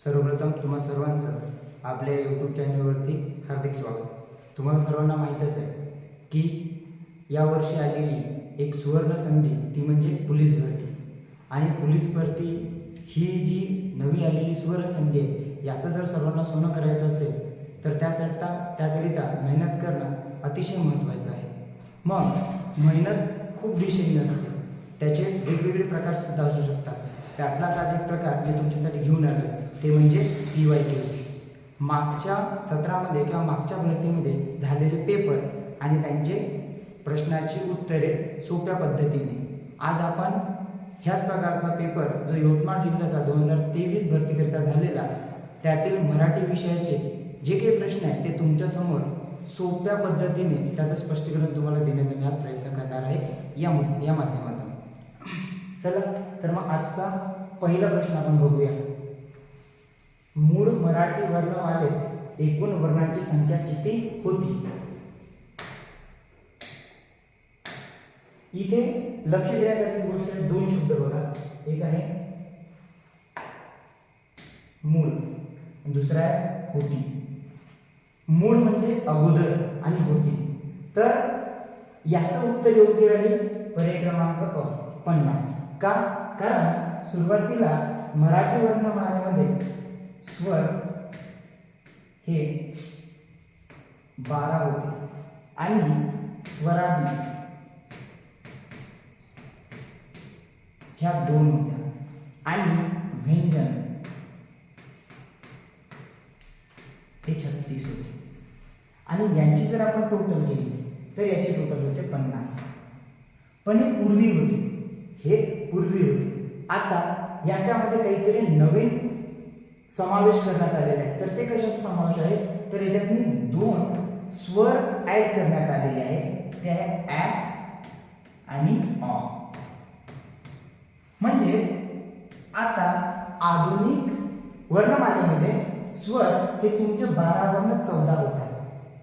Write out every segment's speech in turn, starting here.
सर्वप्रथम तुम्हा सर्वांचं आपल्या यूट्यूब चॅनलवरती हार्दिक स्वागत. तुम्हाला सर्वांना माहीतच आहे की यावर्षी आलेली एक सुवर्ण संधी ती म्हणजे पोलीस भरती. आणि पोलीस भरती ही जी नवी आलेली सुवर्ण संधी आहे, याचं जर सर्वांना सोनं करायचं असेल तर त्याकरिता मेहनत करणं अतिशय महत्त्वाचं आहे. मग मेहनत खूप दिशेने असते, त्याचे वेगवेगळे प्रकारसुद्धा असू शकतात. त्यातलाच आज एक प्रकार मी तुमच्यासाठी घेऊन आलो ते म्हणजे PYQs. मागच्या सत्रामध्ये किंवा मागच्या भरतीमध्ये झालेले पेपर आणि त्यांचे प्रश्नाची उत्तरे सोप्या पद्धतीने आज आपण ह्याच प्रकारचा पेपर जो यवतमाळ जिल्ह्याचा 2023 भरतीकरिता झालेला, त्यातील मराठी विषयाचे जे काही प्रश्न आहेत ते तुमच्यासमोर सोप्या पद्धतीने त्याचं स्पष्टीकरण तुम्हाला देण्याचा मी आज प्रयत्न करणार आहे या माध्यमातून. चला तर मग आजचा पहिला प्रश्न आपण बघूया. मूळ मराठी वर्णमालेत एकूण वर्णांची संख्या किती होती? इथे लक्ष देण्यासारखी गोष्ट आहे, दोन शब्द बघा. एक आहे मूळ, दुसरा आहे होती. मूळ म्हणजे अगोदर आणि होती, तर याचं उत्तर योग्य राहील पर्याय क्रमांक 50. का? कारण सुरुवातीला मराठी वर्णमालेमध्ये स्वर हे 12 होते आणि स्वरादी ह्या 2 होत्या आणि व्यंजन हे 36 होते. आणि यांची जर आपण टोटल केली तर याची टोटल होते 50. पण हे पूर्वी होते, हे पूर्वी होते. आता याच्यामध्ये काहीतरी नवीन समावेश करण्यात आलेला आहे. तर ते कशाचा समावेश आहे? तर याच्यातनी 2 स्वर ऍड करण्यात आलेले आहे. ते आहे ॲ आणि ऑ. म्हणजे आता आधुनिक वर्णमालेमध्ये स्वर हे तुमचे 12 वर्ण 14 होतात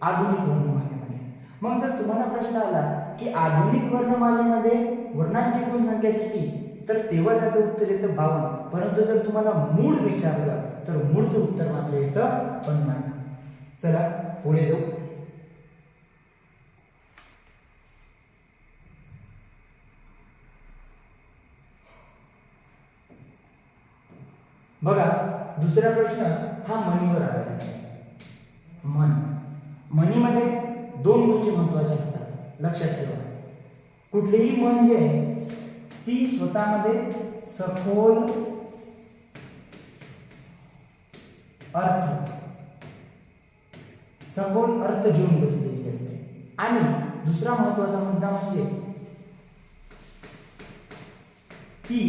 आधुनिक वर्णमालेमध्ये. मग जर तुम्हाला प्रश्न आला की आधुनिक वर्णमालेमध्ये वर्णांची एकूण संख्या किती, तर तेव्हा त्याचं उत्तर येतं 52. परंतु जर तुम्हाला मूळ विचारलं तर मूळचं उत्तर मात्र येतं 50. चला पुढे जाऊ. बघा, दुसरा प्रश्न हा मनीवर आलेला आहे. मनीमध्ये 2 गोष्टी महत्त्वाच्या असतात, लक्षात ठेवा. कुठलीही म्हण जी आहे ती स्वतःमध्ये सखोल अर्थ घेऊन बसलेली असते. आणि दुसरा महत्त्वाचा मुद्दा म्हणजे ती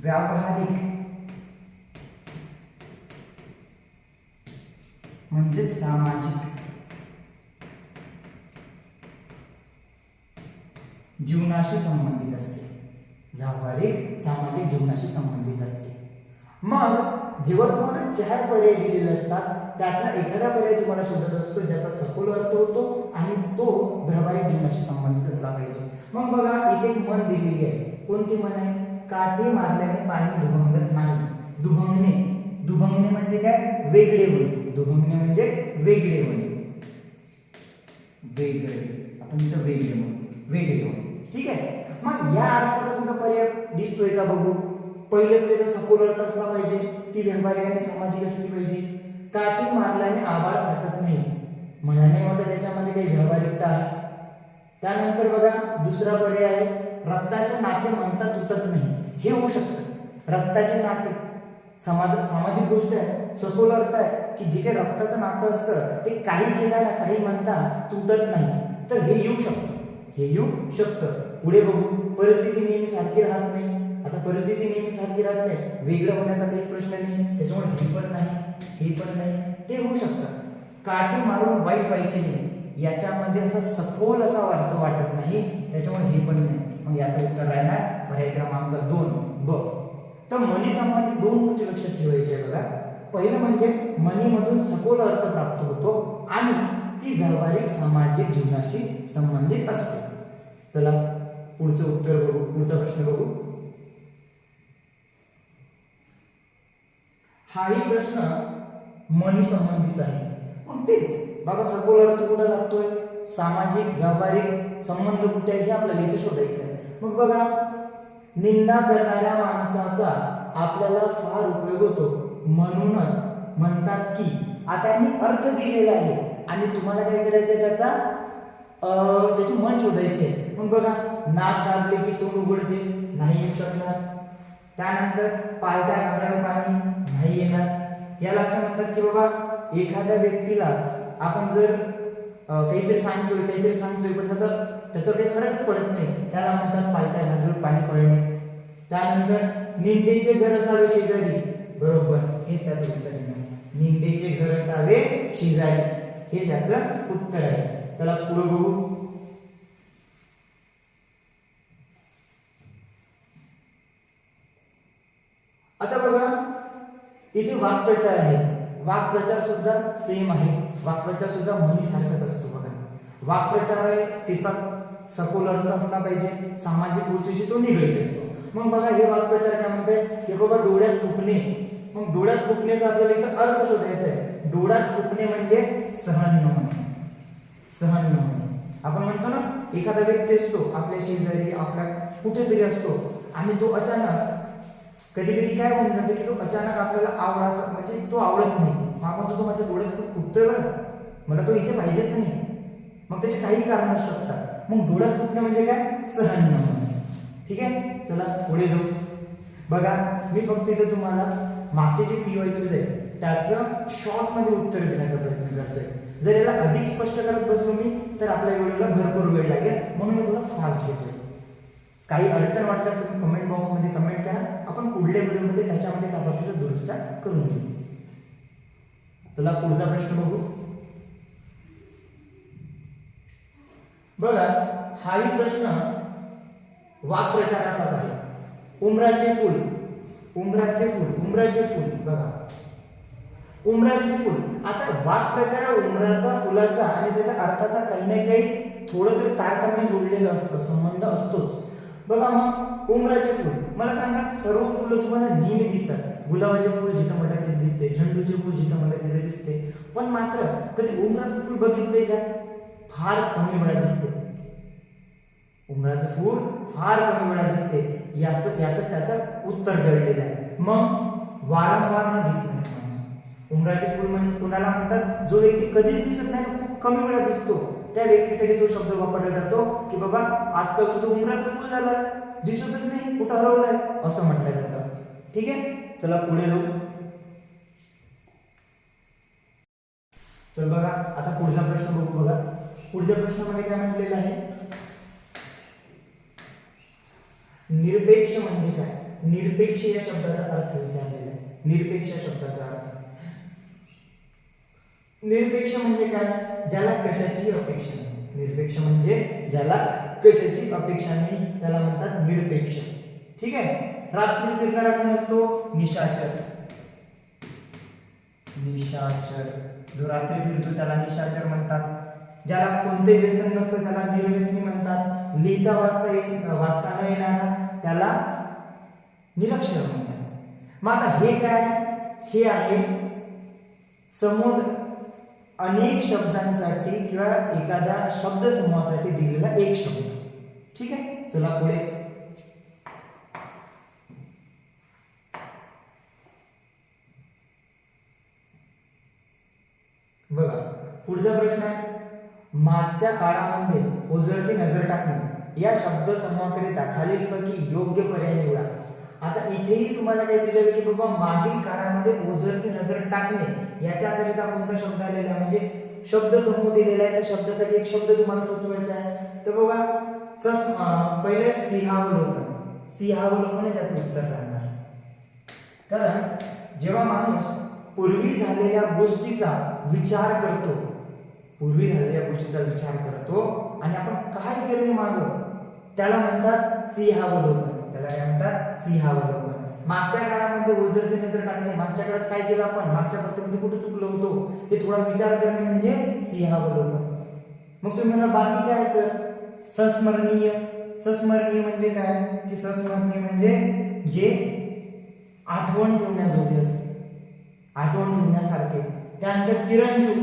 व्यावहारिक म्हणजे सामाजिक जीवनाशी संबंधित असते. व्यावहारिक सामाजिक जीवनाशी संबंधित असते. मग जेव्हा तुम्हाला 4 पर्याय दिलेले असतात त्यातला एखादा पर्याय तुम्हाला शोधत असतो ज्याचा सखोल अर्थ होतो आणि तो व्यावहारिक जीवनाशी संबंधित असला पाहिजे. मग बघा, इथे एक म्हण दिलेली आहे. कोणती म्हण आहे? काठी मारल्याने पाणी दुभंगत नाही. दुभंगणे म्हणजे काय? वेगळे होणे. दुभंगणे म्हणजे वेगळे होणे, वेगळे. आपण इथं वेगळे होणे. ठीक आहे. मग या अर्थाचा कुठला पर्याय दिसतोय का बघू. पहिलं त्याचा सखोल अर्थ असला पाहिजे, ती व्यावहारिक आणि सामाजिक असली पाहिजे. काठी मारल्याने आबाळ फाटत नाही, म्हणाने वाटत त्याच्यामध्ये काही व्यावहारिकता आहे. त्यानंतर बघा, दुसरा पर्याय आहे रक्ताचे नाते म्हणता तुटत नाही. हे होऊ शकतं. रक्ताचे नाते सामाजिक गोष्ट आहे, सखोल अर्थ आहे की जे काही रक्ताचं नातं असतं ते काही केल्याला काही म्हणता तुटत नाही. तर हे येऊ शकतं. पुढे बघू, परिस्थिती नेहमी सारखी राहत नाही. आता परिस्थिती नेहमी सारखी राहत नाही, वेगळं होण्याचा काहीच प्रश्न नाही, त्याच्यामुळे हे पण नाही, ते होऊ शकतं. काठी मारून वाईट व्हायचे नाही, याच्यामध्ये असा सखोल असा अर्थ वाटत नाही, त्याच्यामुळे हे पण नाही. मग याचं उत्तर राहणार पर्याय क्रमांक 2 ब. तर मनी संबंधित 2 गोष्टी लक्षात ठेवायच्या आहे बघा. पहिलं म्हणजे मनीमधून सखोल अर्थ प्राप्त होतो आणि ती व्यावहारिक सामाजिक जीवनाशी संबंधित असते. चला पुढचं उत्तर बघू, पुढचा प्रश्न बघू. हाही प्रश्न मनी संबंधीचा आहे. मग तेच बाबा सखोल अर्थ कुठं लागतोय, सामाजिक व्यावहारिक संबंध कुठे आहे हे आपल्याला इथे शोधायचं आहे. मग बघा, निंदा करणाऱ्या माणसाचा आपल्याला फार उपयोग होतो, म्हणूनच म्हणतात की, आता यांनी अर्थ दिलेला आहे आणि तुम्हाला काय करायचंय त्याची मन शोधायचे. मग बघा, नाक दाबले की तोंड उघडते, नाही येऊ शकणार. त्यानंतर पाळत्या घागड्यावर पाणी नाही येणार. याला असं म्हणतात की बाबा एखाद्या व्यक्तीला आपण जर काहीतरी सांगतोय पण त्याच्यावर काही फरकच पडत नाही, त्याला म्हणतात पाळत्या घागड्यावर पाणी पडणे. त्यानंतर निंदेचे घर असावे शेजारी, बरोबर हेच त्याचं उत्तर आहे. निंदेचे घर असावे शेजारी हे त्याचं उत्तर आहे. त्याला पुढे बघू. आता बघा, इथे वाक्प्रचार आहे. वाक्प्रचार सुद्धा सेम आहे. वाक्प्रचार सुद्धा म्हणी सारखाच असतो. बघा, वाक्प्रचार आहे तिचा सखोल अर्थ असला पाहिजे, सामाजिक गोष्टीशी तो निगडीत असतो. मग बघा, हे वाक्प्रचार काय म्हणते की बाबा डोळ्यात थुंकणे. मग डोळ्यात थुंकण्याचा आपल्याला इथं अर्थ शोधायचा आहे. डोळ्यात थुंकणे म्हणजे सहन न होणे. सहन न होणे. आपण म्हणतो ना, एखादा व्यक्ती असतो आपल्या शेजारी, आपल्या कुठेतरी असतो आणि तो अचानक कधी कधी काय होऊन जाते की तो अचानक आपल्याला म्हणजे तो आवडत नाही. मग तो माझ्या डोळ्यात खूप खुपतोय बरं, मला तो इथे पाहिजेच नाही. मग त्याचे काही कारण असू शकतात. मग डोळ्यात खुपणं म्हणजे काय, सहन न होणे. ठीक आहे, चला पुढे जाऊ. बघा, मी फक्त इथे तुम्हाला मागचे जे PYQs आहे त्याचं शॉर्ट मध्ये उत्तर देण्याचा प्रयत्न करतोय. जर याला अधिक स्पष्ट करत बसलो मी तर आपल्या व्हिडिओला भरपूर वेळ लागेल, म्हणून मी थोडा फास्ट घेतोय. काही अडचण वाटल्यास तुम्ही कमेंट बॉक्समध्ये कमेंट करा, आपण पुढल्या व्हिडिओमध्ये त्याच्यामध्ये त्या बाबतीत दुरुस्त्या करून घेऊ. चला पुढचा प्रश्न बघू. बघा, हाही प्रश्न वाक्प्रचाराचाच आहे. उमराचे फूल, उमराचे फूल, उमराचे फूल. बघा, उमराचे फूल. आता वाक्प्रचार उमराचा, फुलाचा आणि त्याच्या अर्थाचा काही ना काही थोडं तरी तारतम्य जोडलेलं असतं, संबंध असतोच. बघा, मग उमराचे फूल, मला सांगा, सर्व फुलं तुम्हाला नेहमी दिसतात. गुलाबाचे फूल जिथं मला तिथे दिसते, झेंडूचे फूल जिथं मला तिथे दिसते, पण मात्र कधी उमराचं फूल बघितलंय का? फार कमी वेळा दिसते. उमराचं फूल फार कमी वेळा दिसते. यातच त्याचं उत्तर दडलेलं आहे. मग वारंवार न दिसणार माणूस. उमराचे फूल म्हणजे कुणाला म्हणतात, जो व्यक्ती कधीच दिसत नाही, खूप कमी वेळा दिसतो, त्या व्यक्तीसाठी तो शब्द वापरला जातो की बाबा आजकाल तो उमराचं फूल झाला, दिसतच नाही, कुठं हरवलाय, असं म्हटलं जातं. ठीक आहे, चला पुढे जाऊ. चल बघा, आता पुढचा प्रश्न बघू. बघा, पुढच्या प्रश्नामध्ये काय म्हटलेलं आहे, निरपेक्ष म्हणजे काय. निरपेक्ष या शब्दाचा अर्थ विचारलेला आहे. निरपेक्ष शब्दाचा अर्थ, निरपेक्ष म्हणजे काय, ज्याला कशाची अपेक्षा नाही. निरपेक्ष म्हणजे ज्याला कशाची अपेक्षा नाही त्याला म्हणतात निरपेक्ष. ठीक आहे, रात्री फिरणारा कोण असतो, निशाचर. निशाचर, जो रात्री फिरतो त्याला निशाचर म्हणतात. ज्याला कोणते व्यसन नसतं त्याला निर्व्यसनी म्हणतात. लिहिता वाचता न येणारा त्याला निरक्षर म्हणतात. मग आता हे काय, हे आहे अनेक शब्दांसाठी किंवा एखाद्या शब्दसमूहासाठी दिलेला एक शब्द. ठीक आहे, चला पुढे. बघा, पुढचा प्रश्न आहे, मागच्या काळामध्ये ओझरती नजर टाकणे या शब्दसमूहाकरिता खालीलपैकी योग्य पर्याय निवडा. आता इथेही तुम्हाला काय दिलेलं की बाबा मागील काळामध्ये ओझरती नजर टाकणे याच्याकरिता कोणता शब्द आलेला आहे, म्हणजे शब्दसमूह दिलेला आहे. त्या शब्दासाठी एक शब्द तुम्हाला सुचवायचा आहे. तर बघा, पहिले सिंहावलोकन. सिंहावलोकन हे त्याचं उत्तर राहणार. कारण जेव्हा माणूस पूर्वी झालेल्या गोष्टीचा विचार करतो, पूर्वी झालेल्या गोष्टीचा विचार करतो आणि आपण काय केलंय मागं, त्याला म्हणतात सिंहावलोकन. त्याला काय म्हणतात, सिंहावलोकन. मागच्या काळामध्ये ओझरती नजर टाकणे, मागच्या काळात काय केलं आपण, मागच्या प्रत्येमध्ये कुठे चुकलो होतो हे थोडा विचार करणे म्हणजे सिंहावलोकन. मग तुम्ही म्हणा बाकी काय सर, संस्मरणीय. संस्मरणीय म्हणजे काय, की संस्मरणीय म्हणजे जे आठवण ठेवण्याजोगे असते. आठवण ठेवण्यासारखे. त्यानंतर चिरंजीव,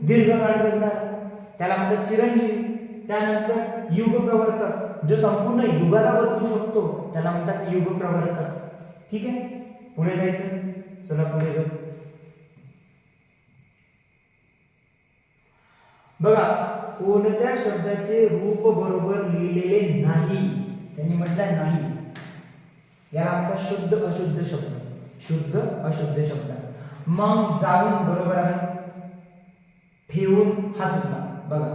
दीर्घकाळ जगणार, त्याला म्हणतात चिरंजीव. त्यानंतर युगप्रवर्तक, जो संपूर्ण युगाला बदलू शकतो, त्याला म्हणतात युगप्रवर्तक. ठीक आहे, पुढे जायचं. चला पुढे जाऊ. बघा, कोणत्या शब्दाचे रूप बरोबर लिहिलेले नाही, त्यांनी म्हटलं नाही, याला म्हणतात शुद्ध अशुद्ध शब्द. शुद्ध अशुद्ध शब्द. मग जाऊन बरोबर आहे, ठेवून हा चुकला. बघा,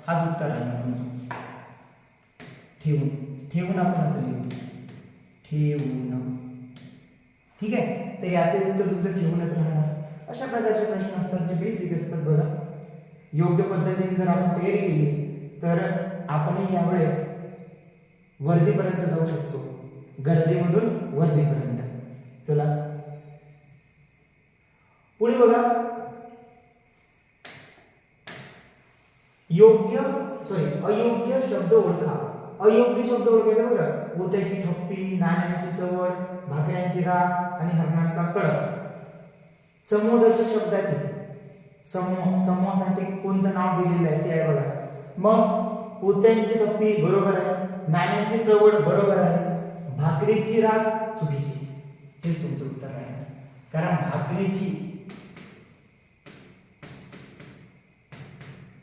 हा उत्तर आहे. ठेवून, ठेवून आपण असं लिहितो, ठेवून. ठीक आहे, तर याचे उत्तर सुद्धा ठेवूनच राहणार. अशा प्रकारचे प्रश्न असतात जे बेसिक असतात. बघा, योग्य पद्धतीने जर आपण तयारी केली तर आपणही यावेळेस वर्दीपर्यंत जाऊ शकतो, गर्दीमधून वर्दीपर्यंत. चला पुढे बघा, अयोग्य शब्द ओळखा. अयोग्य शब्द ओळखायचा बघा, पोत्याची थप्पी, नाण्यांची चवड, भाकऱ्यांची रास आणि हरणांचा कडक. समूहदर्शक शब्द आहेत. समूहासाठी कोणतं नाव दिलेलं आहे ते आहे बघा. मग पोत्यांची थप्पी बरोबर आहे, नाण्यांची चवड बरोबर आहे, भाकरीची रास चुकीची. हे तुमचं उत्तर आहे, कारण भाकरीची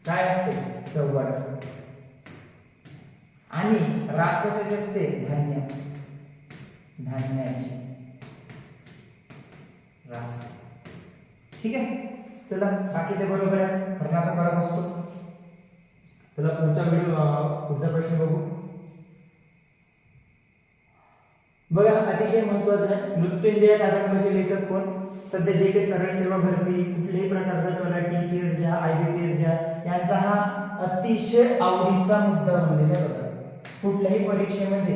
काय असते, चवड. आणि रास कशाची असते, धान्य, धान्याची रास. ठीक आहे, चला बाकी ते बरोबर आहे, हरणाचा कडक असतो. चला पुढचा प्रश्न बघू. बघा, अतिशय महत्वाचं आहे, मृत्युंजय या कादंबरीचे लेखक कोण? सध्या जे काही सरळ सेवा भरती कुठल्याही प्रकारचा चला, TCS घ्या, IBPS घ्या, यांचा हा अतिशय आवडीचा मुद्दा बनलेला आहे. बघा, कुठल्याही परीक्षेमध्ये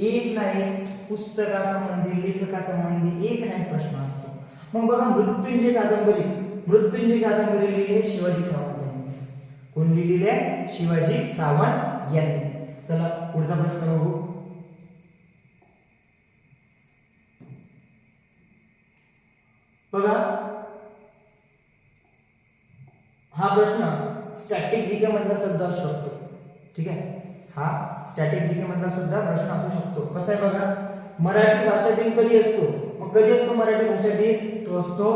एक ना एक पुस्तकासंबंधी, लेखकासंबंधी एक ना एक प्रश्न असतो. मग बघा, मृत्युंजय कादंबरी लिहिली आहे शिवाजी सावंत यांनी. कोण लिहिलेली आहे? शिवाजी सावंत यांनी. चला पुढचा प्रश्न बघू. बघा, हा प्रश्न स्टॅटिक जीके मधला सुद्धा असू शकतो. ठीक आहे, हा स्टॅटिक जीके मधला सुद्धा प्रश्न असू शकतो. कसा आहे बघा, मराठी भाषा दिन कधी असतो? मग कधी असतो मराठी भाषा दिन? तो असतो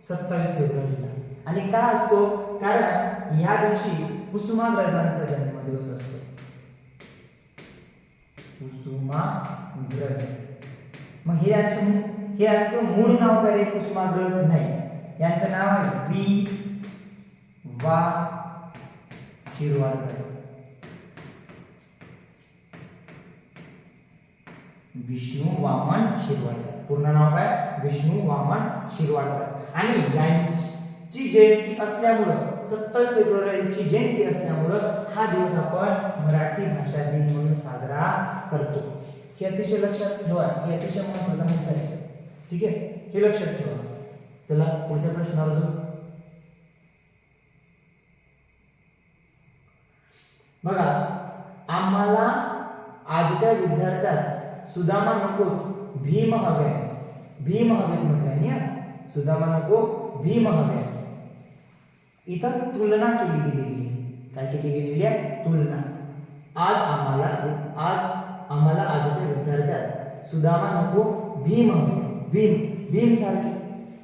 27 फेब्रुवारीला. आणि का असतो? कारण या दिवशी कुसुमाग्रजांचा जन्मदिवस असतो. कुसुमाग्रज. मग हे यांचं मूळ नाव काय? कुसुमाग्रज नाही, यांचं नाव आहे वा शिरवाडकर. विष्णू वामन शिरवाडकर. पूर्ण नाव काय? विष्णू वामन शिरवाडकर. आणि यांची जयंती असल्यामुळं, 27 फेब्रुवारीची जयंती असल्यामुळं हा दिवस आपण मराठी भाषा दिन म्हणून साजरा करतो. हे अतिशय लक्षात ठेवा, हे अतिशय महत्त्वाचा मुद्दा आहे. ठीक आहे, हे लक्षात ठेवा. चला पुढच्या प्रश्नावर जाऊ. बघा, आम्हाला आजच्या विद्यार्थ्यात सुदामा नको भीम हवे. भीम हवे म्हटलं ना, सुदामा नको भीम हवे. इथं तुलना केली गेलेली आहे. काय केली गेलेली आहे? तुलना. आज आम्हाला आजच्या विद्यार्थ्यात सुदामा नको भीम हवे. भीम सारखे.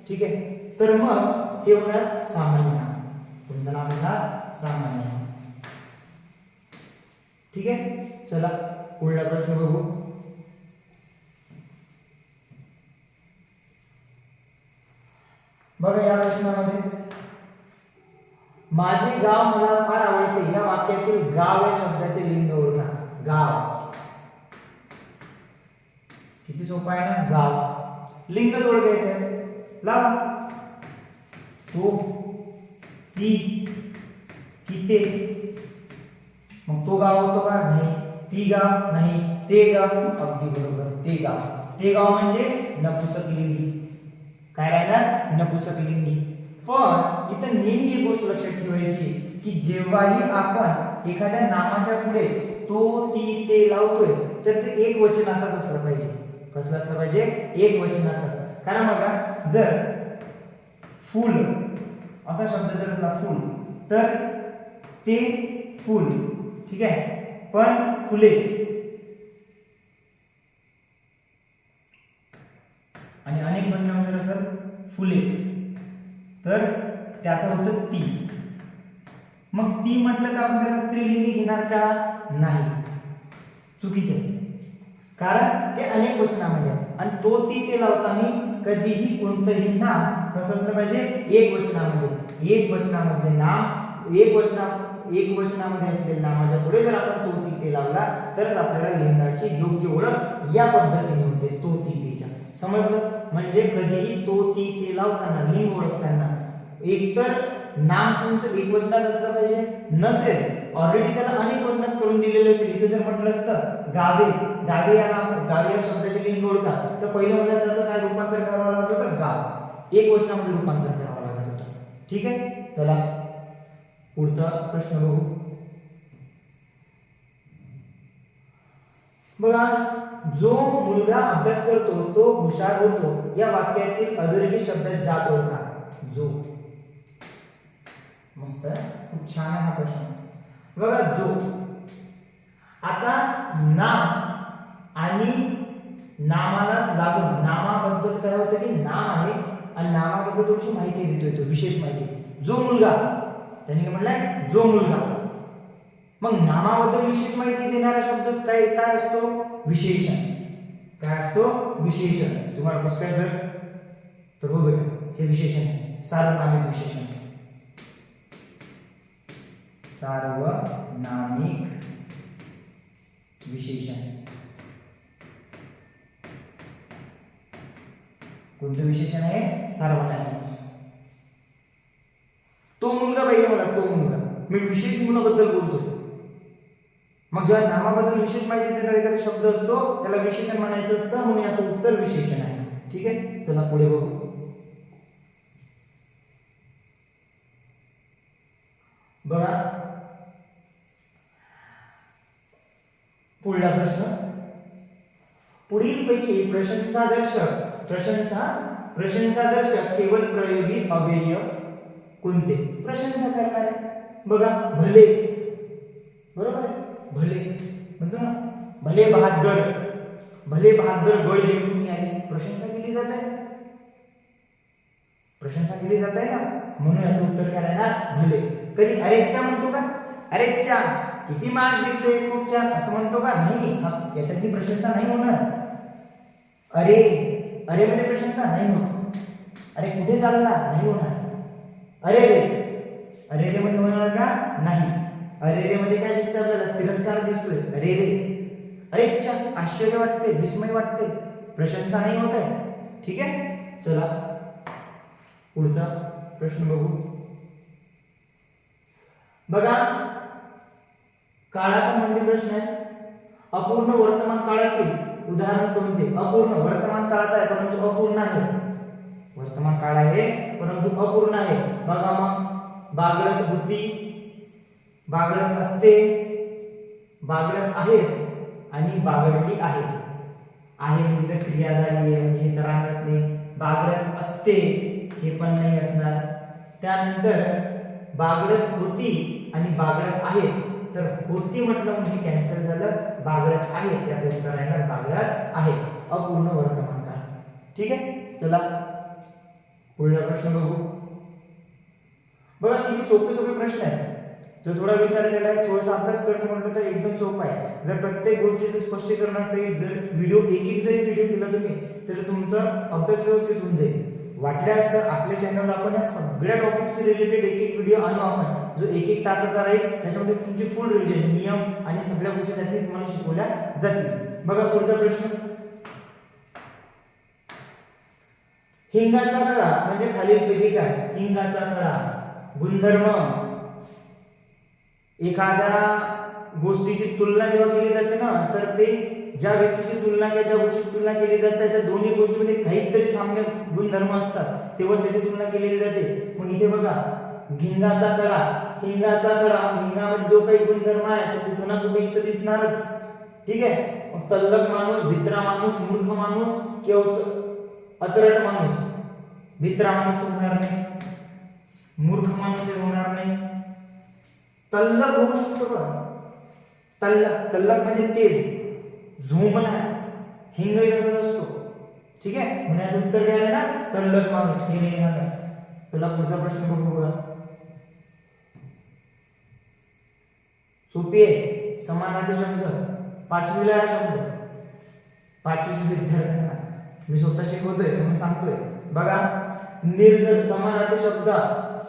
ठीक आहे, तर मग हे होणार सामान्य. कोणतं नाव होणार? सामान्य. ठीक आहे, चला पुढला प्रश्न बघू. बघा, या प्रश्नामध्ये माझे गाव मला फार आवडते या वाक्यातील गाव या शब्दाचे लिंग ओळखा. गाव किती सोपं आहे ना. गाव लिंग ओळखायचं. लावा. तो, ती, किती. मग तो गाव होतो का? नाही. ती गाव नाही. ते गाव. अगदी बरोबर, ते गाव. ते गाव म्हणजे नपुंसकलिंगी. काय राहिला? नपुंसकलिंगी. पण इथं नेहमी एक गोष्ट लक्षात ठेवायची की जेव्हाही आपण एखाद्या नामाच्या पुढे तो, ती, ते लावतोय तर ते एक वचनातच असलं पाहिजे. कसलं असलं पाहिजे? एक वचनातच. कारण बघा, जर फुल असा शब्द जर असला फुल तर ते फुल, ठीक आहे. पण फुले आणि अनेक वचनामध्ये जर फुले तर त्याचा होतं ती. मग ती म्हटलं तर आपण त्याला स्त्रीलिंगी घेणार का? नाही, चुकीचं आहे. कारण ते अनेक वचनामध्ये आहे आणि तो ती ते लावताना कधीही कोणतंही नाम कसं असलं पाहिजे? एक वचनामध्ये. एक वचनामध्ये नाम एक वचनामध्ये असलेल्या नामाच्या पुढे जर आपण तो ती ते लावला तरच आपल्याला लिंगाची योग्य ओळख या पद्धतीने होते, तो ती तेच्या. समजलं? म्हणजे कधीही तो ती ते लावताना लिंग ओळखताना एकतर नाम तुमचं एक वचनात असलं पाहिजे, नसेल ऑलरेडी त्याला अनेक वचनात करून दिलेले असेल. इथे जर म्हटलं असतं गावे, गावे या शब्दाचे लिंग ओळखा तर पहिलं म्हणजे त्याचं काय रूपांतर करावं लागत होतं? गाव. एक वचनामध्ये रूपांतर करावं लागत होतं. ठीक आहे, चला पुढचा प्रश्न बघू. बघा, जो मुलगा अभ्यास करतो तो हुशार होतो या वाक्यातील अधोरेखित शब्दात जात ओळखा. जो. मस्त आहे, खूप छान आहे हा प्रश्न. बघा, जो. आता नाम आणि नामाला लागून नामाबद्दल काय होतं की नाम आहे आणि नामाबद्दल थोडीशी माहिती देतोय, तो विशेष माहिती. जो मुलगा, त्यांनी काय म्हटलंय? जो मुलगा. मग नामाबद्दल विशेष माहिती देणारा शब्द काय काय असतो? विशेषण. काय असतो? विशेषण. तुम्हाला कसं काय सर? तर हो बेटा, हे विशेषण आहे, सार्वनामिक विशेषण. सार्वनामिक विशेषण. कोणतं विशेषण आहे? सार्वनामिक. तो मुलगा पाहिजे मला, तो मुलगा. मी विशेष मुलाबद्दल बोलतो. मग जेव्हा नामाबद्दल विशेष माहिती देणारा एखादा शब्द असतो त्याला विशेषण म्हणायचं असतं, म्हणून याचं उत्तर विशेषण आहे. ठीक आहे, चला पुढे बघू. बघा, पुढला प्रश्न. पुढीलपैकी प्रशंसादर्शक केवळ प्रयोगी अव्यय कोणते? प्रशंसा करणारे. बघा, भले. बरोबर आहे, भले म्हणतो ना, भले बहादर गड जिंकून आले. प्रशंसा केली जात आहे, प्रशंसा केली जात आहे ना, म्हणून याचं उत्तर काय राहणार? भले. कधी अरे च्या म्हणतो का? अरे च्या किती मार्क्स घेतले, खूप छान असं म्हणतो का? नाही, याच्यातली प्रशंसा नाही होणार. अरे, अरे मध्ये प्रशंसा नाही होत. अरे कुठे चालला? नाही होणार. अरे रे, अरे रे मध्ये होणार का? नाही. अरे रे मध्ये काय दिसतं आपल्याला? तिरस्कार दिसतोय. अरे रे, अरे च्या आश्चर्य वाटते, विस्मय वाटते, प्रशंसा नाही होत आहे. ठीक आहे, चला पुढचा प्रश्न बघू. बघा, काळासंबंधी प्रश्न आहे. अपूर्ण वर्तमान काळातील उदाहरण कोणते? अपूर्ण वर्तमान काळात आहे परंतु अपूर्ण आहे. वर्तमान काळ आहे परंतु अपूर्ण आहे. बघा, मग बागडत होती, बागडत असते, बागडत आहेत आणि बागडली आहे. आहे म्हणजे क्रिया झाली आहे, म्हणजे तरार असणे. बागडत असते हे पण नाही असणार. त्यानंतर बागडत होती आणि बागडत आहे, तर होती म्हटलं म्हणजे कॅन्सल झालं. बागडत आहे त्याचं उत्तर येणार बागडत आहे. अपूर्ण वर्तमान काळ. ठीक आहे, चला पुढला प्रश्न बघू. बघा, किती सोपे प्रश्न आहेत. जर थोडा विचार केला आहे, थोडासा अभ्यास करतो म्हटलं तर एकदम सोपं आहे. जर प्रत्येक गोष्टीचं स्पष्टीकरण असेल, जर एक जरी व्हिडिओ केला तुम्ही तर तुमचा अभ्यास व्यवस्थित होऊन जाईल. वाटल्यास तर आपल्या चॅनलवर आपण या सगळ्या टॉपिकचे रिलेटेड एक व्हिडिओ आणू आपण, जो 1 तासाचा राहील. त्याच्यामध्ये तुमची फुल रिव्हिजन, नियम आणि सगळ्या गोष्टी त्यातून तुम्हाला शिकवल्या जातील. बघा, पुढचा प्रश्न. हिंगाचा खडा म्हणजे खालीलपैकी काय? हिंगाचा खडा गुणधर्म. एखाद्या गोष्टीची तुलना जेव्हा केली जाते ना, तर ते ज्या व्यक्तीची तुलना किंवा ज्या गोष्टीची तुलना केली जाते त्या दोन्ही गोष्टीमध्ये काहीतरी साम्य गुणधर्म असतात, तेव्हा त्याची तुलना केली जाते. मग इथे बघा, हिंगाचा खडा, हिंगाचा खडा, हिंगामध्ये जो काही गुणधर्म आहे तो कुठे ना कुठे इथं दिसणारच. ठीक आहे, मग तल्लख माणूस, भित्रा माणूस, मूर्ख माणूस किंवा अचरट माणूस. भित्रा माणूस होणार नाही. मूर्ख माणूस हे होणार नाही. तल्लख होऊ शकतो का? तल्लख तल्लख म्हणजे तेज, झोंबणार, हिंगही तसंच असतो. ठीक आहे, म्हणजे उत्तर द्यायला ना तल्लख माणूस हे नाही येणार. चला पुढचा प्रश्न बघू बघा. सोपी आहे. समानार्थी शब्द, पाचवीला हा शब्द, पाचवीच्या विद्यार्थ्यांना मी स्वतः शिकवतोय म्हणून सांगतोय. बघा, निर्जर समानार्थी शब्द,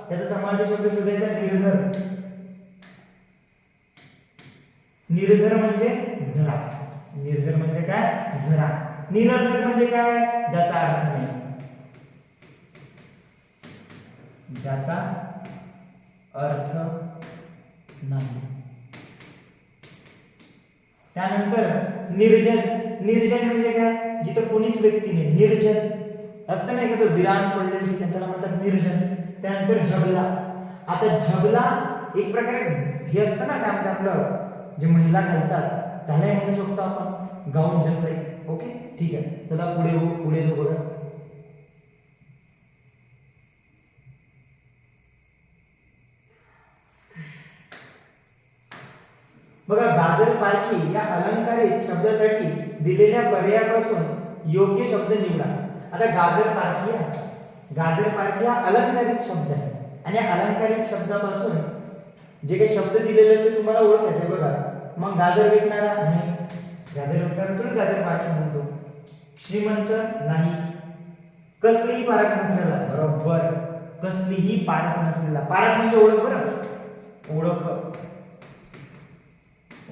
त्याचा समानार्थी शब्द शोधायचा. निर्जर, निर्जर म्हणजे जरा. निर्जर म्हणजे काय? जरा. निरर्थक म्हणजे काय? ज्याचा अर्थ नाही, ज्याचा अर्थ नाही. त्यानंतर निर्जन. निर्जन म्हणजे काय? जिथं कोणीच व्यक्ती नाही, निर्जन असतं नाही का, तो विरान पडलेलं ठिकाण, त्याला म्हणतात निर्जन. त्यानंतर झबला. आता झबला एक प्रकारे हे असतं ना, काय म्हणतात आपलं जे महिला घालतात त्यालाही म्हणू शकतो आपण, गाऊन जस्ट लाईक. ओके, ठीक आहे. चला पुढे जाऊ बघा. बघा, गाजर पारखी या अलंकारिक शब्दासाठी दिलेल्या पर्यायापासून योग्य शब्द निवडा. आता गाजर पारखी हा अलंकारिक शब्द आहे आणि या अलंकारिक शब्दापासून जे काही शब्द दिलेले ते तुम्हाला ओळखायचे. बघा, मग गाजर विकणारा नाही, गाजर विकणारा थोडी गाजर पारखी म्हणतो. श्रीमंत नाही, कसलीही पारख नसलेला, बरोबर, कसलीही पारख नसलेला. पारख म्हणजे ओळख, बरं,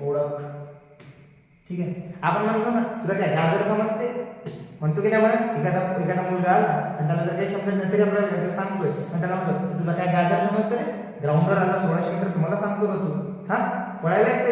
ओळख. ठीक आहे, आपण म्हणतो ना, तुला काय गाजर समजते म्हणतो की नाही म्हणत. एखादा मुलगा आला आणि त्याला जर काही समजत नाही तरी आपल्याला काहीतरी सांगतोय आणि त्याला म्हणतो तुला काय गाजर समजतं रे, ग्राउंडवर आला 1600 मीटर, मला सांगतो का तू? हा, पळायला